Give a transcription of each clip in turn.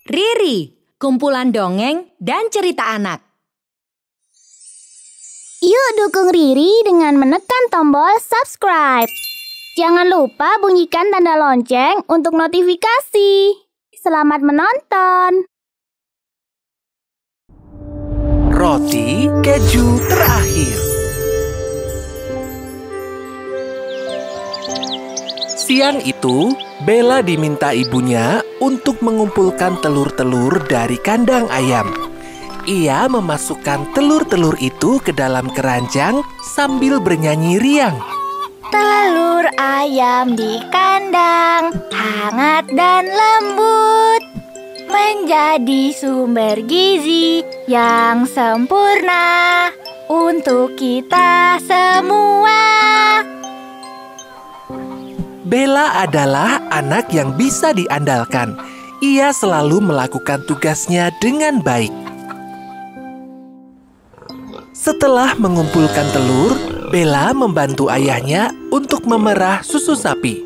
Riri, kumpulan dongeng dan cerita anak. Yuk dukung Riri dengan menekan tombol subscribe. Jangan lupa bunyikan tanda lonceng untuk notifikasi. Selamat menonton. Roti keju terakhir. Siang itu, Bella diminta ibunya untuk mengumpulkan telur-telur dari kandang ayam. Ia memasukkan telur-telur itu ke dalam keranjang sambil bernyanyi riang. Telur ayam di kandang, hangat dan lembut, menjadi sumber gizi yang sempurna untuk kita semua. Bella adalah anak yang bisa diandalkan. Ia selalu melakukan tugasnya dengan baik. Setelah mengumpulkan telur, Bella membantu ayahnya untuk memerah susu sapi.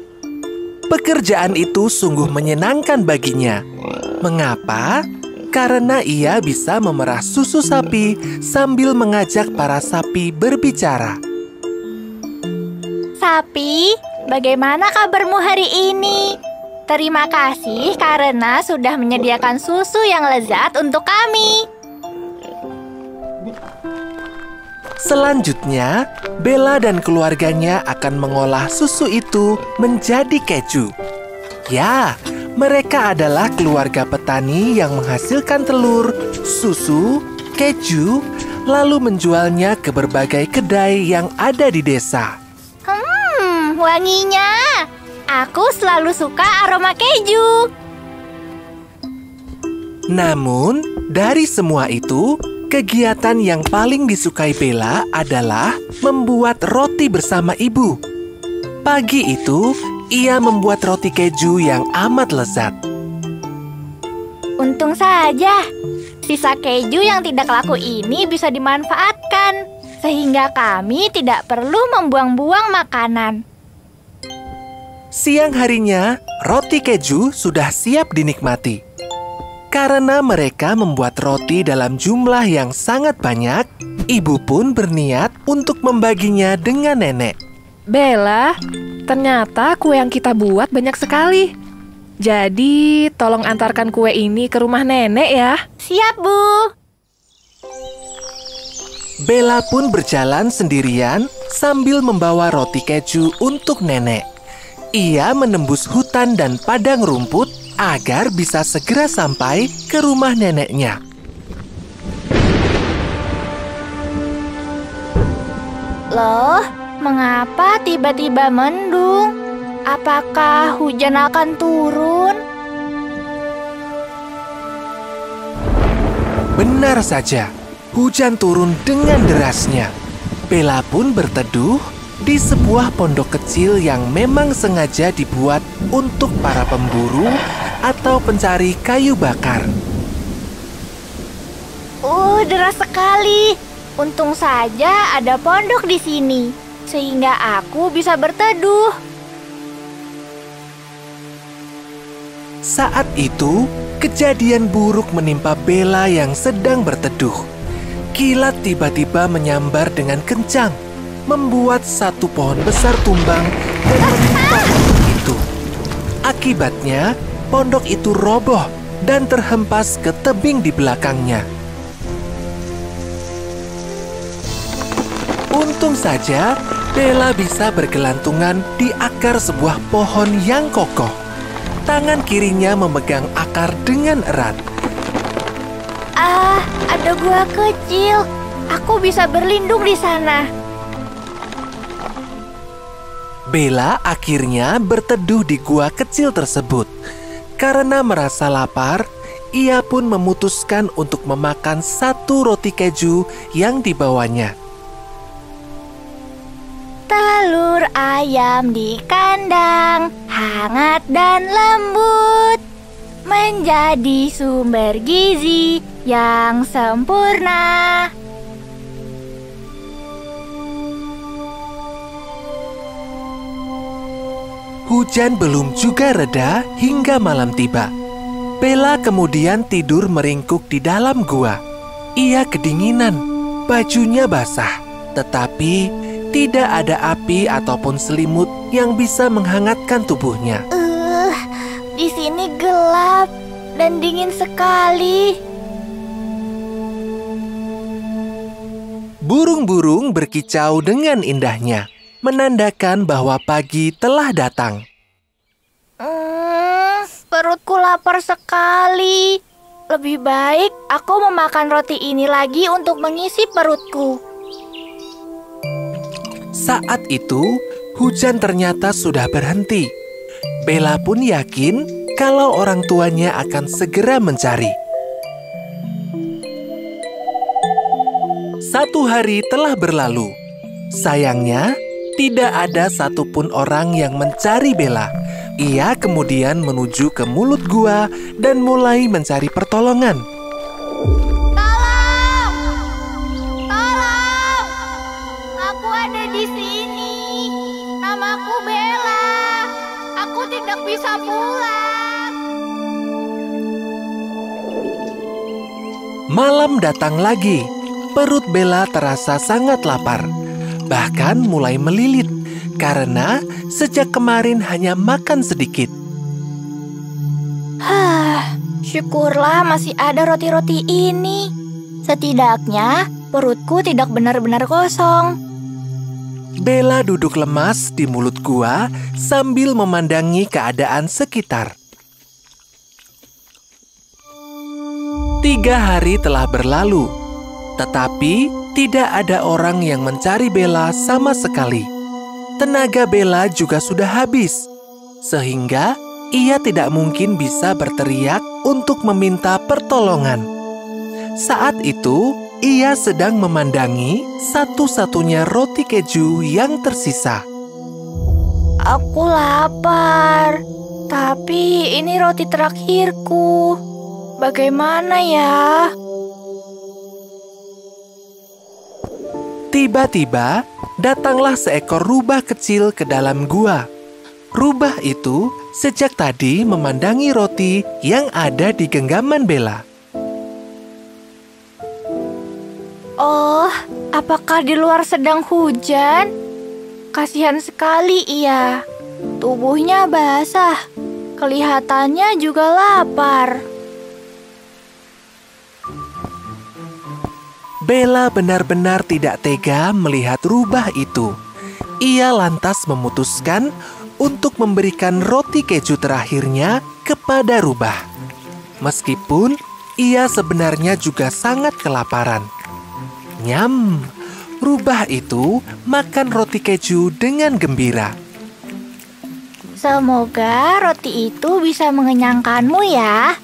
Pekerjaan itu sungguh menyenangkan baginya. Mengapa? Karena ia bisa memerah susu sapi sambil mengajak para sapi berbicara. Sapi, bagaimana kabarmu hari ini? Terima kasih karena sudah menyediakan susu yang lezat untuk kami. Selanjutnya, Bella dan keluarganya akan mengolah susu itu menjadi keju. Ya, mereka adalah keluarga petani yang menghasilkan telur, susu, keju, lalu menjualnya ke berbagai kedai yang ada di desa. Wanginya. Aku selalu suka aroma keju. Namun, dari semua itu, kegiatan yang paling disukai Bella adalah membuat roti bersama ibu. Pagi itu, ia membuat roti keju yang amat lezat. Untung saja, sisa keju yang tidak laku ini bisa dimanfaatkan, sehingga kami tidak perlu membuang-buang makanan. Siang harinya, roti keju sudah siap dinikmati. Karena mereka membuat roti dalam jumlah yang sangat banyak, ibu pun berniat untuk membaginya dengan nenek. Bella, ternyata kue yang kita buat banyak sekali. Jadi, tolong antarkan kue ini ke rumah nenek ya. Siap, Bu. Bella pun berjalan sendirian sambil membawa roti keju untuk nenek. Ia menembus hutan dan padang rumput agar bisa segera sampai ke rumah neneknya. Loh, mengapa tiba-tiba mendung? Apakah hujan akan turun? Benar saja, hujan turun dengan derasnya. Bella pun berteduh di sebuah pondok kecil yang memang sengaja dibuat untuk para pemburu atau pencari kayu bakar. Deras sekali. Untung saja ada pondok di sini, sehingga aku bisa berteduh. Saat itu, kejadian buruk menimpa Bella yang sedang berteduh. Kilat tiba-tiba menyambar dengan kencang, membuat satu pohon besar tumbang dan menimpa pondok itu. Akibatnya, pondok itu roboh dan terhempas ke tebing di belakangnya. Untung saja, Bella bisa bergelantungan di akar sebuah pohon yang kokoh. Tangan kirinya memegang akar dengan erat. Ada gua kecil. Aku bisa berlindung di sana. Bella akhirnya berteduh di gua kecil tersebut. Karena merasa lapar, ia pun memutuskan untuk memakan satu roti keju yang dibawanya. Telur ayam di kandang, hangat dan lembut, menjadi sumber gizi yang sempurna. Hujan belum juga reda hingga malam tiba. Bella kemudian tidur meringkuk di dalam gua. Ia kedinginan, bajunya basah, tetapi tidak ada api ataupun selimut yang bisa menghangatkan tubuhnya. Di sini gelap dan dingin sekali. Burung-burung berkicau dengan indahnya, menandakan bahwa pagi telah datang. Perutku lapar sekali. Lebih baik aku memakan roti ini lagi untuk mengisi perutku. Saat itu, hujan ternyata sudah berhenti. Bella pun yakin kalau orang tuanya akan segera mencari. Satu hari telah berlalu. Sayangnya, tidak ada satupun orang yang mencari Bella. Ia kemudian menuju ke mulut gua dan mulai mencari pertolongan. Tolong! Tolong! Aku ada di sini. Namaku Bella. Aku tidak bisa pulang. Malam datang lagi. Perut Bella terasa sangat lapar, bahkan mulai melilit karena sejak kemarin hanya makan sedikit. Syukurlah masih ada roti-roti ini. Setidaknya perutku tidak benar-benar kosong. Bella duduk lemas di mulut gua sambil memandangi keadaan sekitar. 3 hari telah berlalu. Tetapi tidak ada orang yang mencari Bella sama sekali. Tenaga Bella juga sudah habis, sehingga ia tidak mungkin bisa berteriak untuk meminta pertolongan. Saat itu, ia sedang memandangi satu-satunya roti keju yang tersisa. Aku lapar, tapi ini roti terakhirku. Bagaimana ya? Tiba-tiba, datanglah seekor rubah kecil ke dalam gua. Rubah itu sejak tadi memandangi roti yang ada di genggaman Bella. Oh, apakah di luar sedang hujan? Kasihan sekali ia. Tubuhnya basah. Kelihatannya juga lapar. Bella benar-benar tidak tega melihat rubah itu. Ia lantas memutuskan untuk memberikan roti keju terakhirnya kepada rubah. Meskipun ia sebenarnya juga sangat kelaparan. Nyam, rubah itu makan roti keju dengan gembira. Semoga roti itu bisa mengenyangkanmu ya.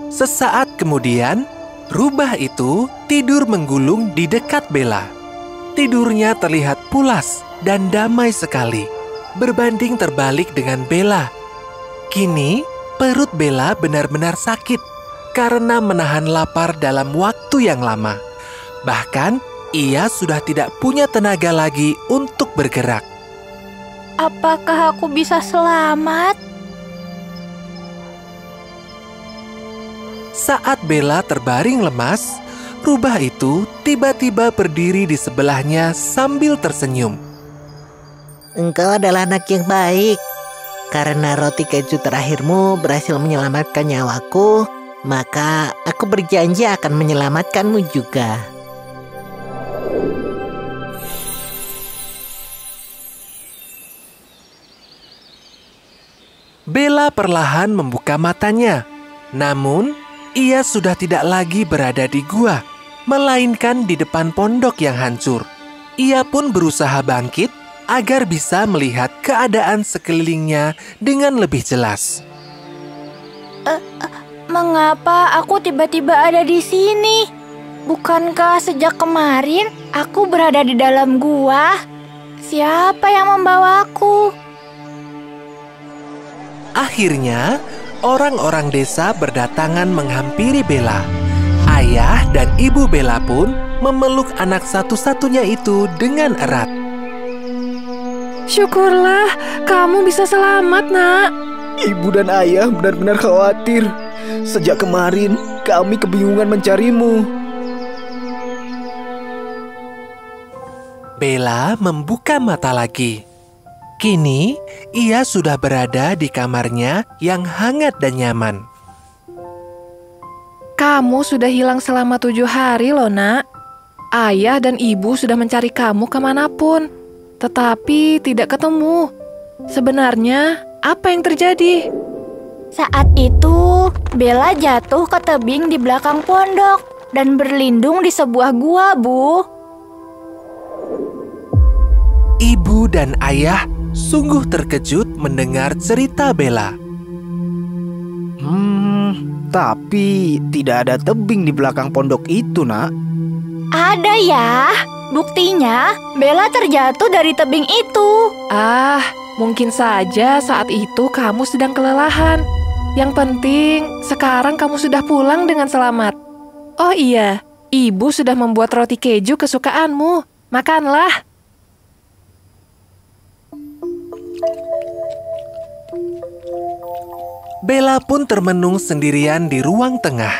Sesaat kemudian, rubah itu tidur menggulung di dekat Bella. Tidurnya terlihat pulas dan damai sekali, berbanding terbalik dengan Bella. Kini, perut Bella benar-benar sakit karena menahan lapar dalam waktu yang lama. Bahkan, ia sudah tidak punya tenaga lagi untuk bergerak. Apakah aku bisa selamat? Saat Bella terbaring lemas, rubah itu tiba-tiba berdiri di sebelahnya sambil tersenyum. Engkau adalah anak yang baik. Karena roti keju terakhirmu berhasil menyelamatkan nyawaku, maka aku berjanji akan menyelamatkanmu juga. Bella perlahan membuka matanya. Namun, ia sudah tidak lagi berada di gua, melainkan di depan pondok yang hancur. Ia pun berusaha bangkit agar bisa melihat keadaan sekelilingnya dengan lebih jelas. Mengapa aku tiba-tiba ada di sini? Bukankah sejak kemarin aku berada di dalam gua? Siapa yang membawaku? Akhirnya, orang-orang desa berdatangan menghampiri Bella. Ayah dan ibu Bella pun memeluk anak satu-satunya itu dengan erat. Syukurlah kamu bisa selamat, Nak. Ibu dan ayah benar-benar khawatir. Sejak kemarin, kami kebingungan mencarimu. Bella membuka mata lagi. Kini, ia sudah berada di kamarnya yang hangat dan nyaman. Kamu sudah hilang selama 7 hari loh, Nak. Ayah dan ibu sudah mencari kamu kemanapun, tetapi tidak ketemu. Sebenarnya, apa yang terjadi? Saat itu, Bella jatuh ke tebing di belakang pondok dan berlindung di sebuah gua, Bu. Ibu dan ayah sungguh terkejut mendengar cerita Bella. Tapi tidak ada tebing di belakang pondok itu, Nak. Ada ya. Buktinya, Bella terjatuh dari tebing itu. Ah, mungkin saja saat itu kamu sedang kelelahan. Yang penting, sekarang kamu sudah pulang dengan selamat. Oh iya, ibu sudah membuat roti keju kesukaanmu. Makanlah. Bella pun termenung sendirian di ruang tengah.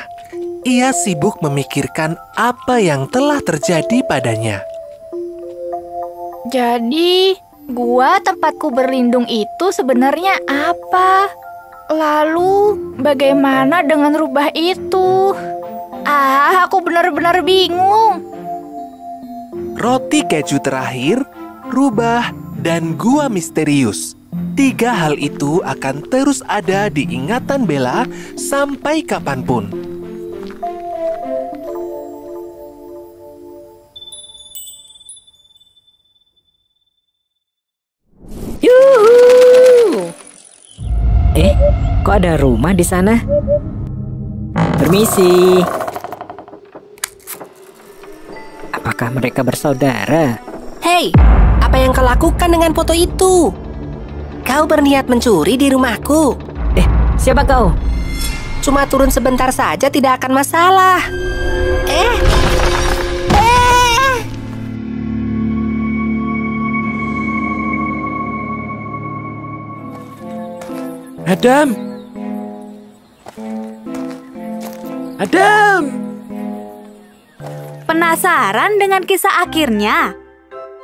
Ia sibuk memikirkan apa yang telah terjadi padanya. Jadi, gua tempatku berlindung itu sebenarnya apa? Lalu, bagaimana dengan rubah itu? Aku benar-benar bingung. Roti keju terakhir, rubah, dan gua misterius. 3 hal itu akan terus ada di ingatan Bella sampai kapanpun. Yuhu! Kok ada rumah di sana? Permisi. Apakah mereka bersaudara? Hei, apa yang kau lakukan dengan foto itu? Kau berniat mencuri di rumahku. Siapa kau? Cuma turun sebentar saja tidak akan masalah. Adam! Adam! Penasaran dengan kisah akhirnya?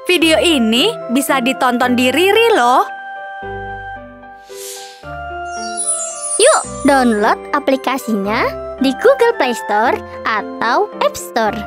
Video ini bisa ditonton di Riri loh. Yuk, download aplikasinya di Google Play Store atau App Store.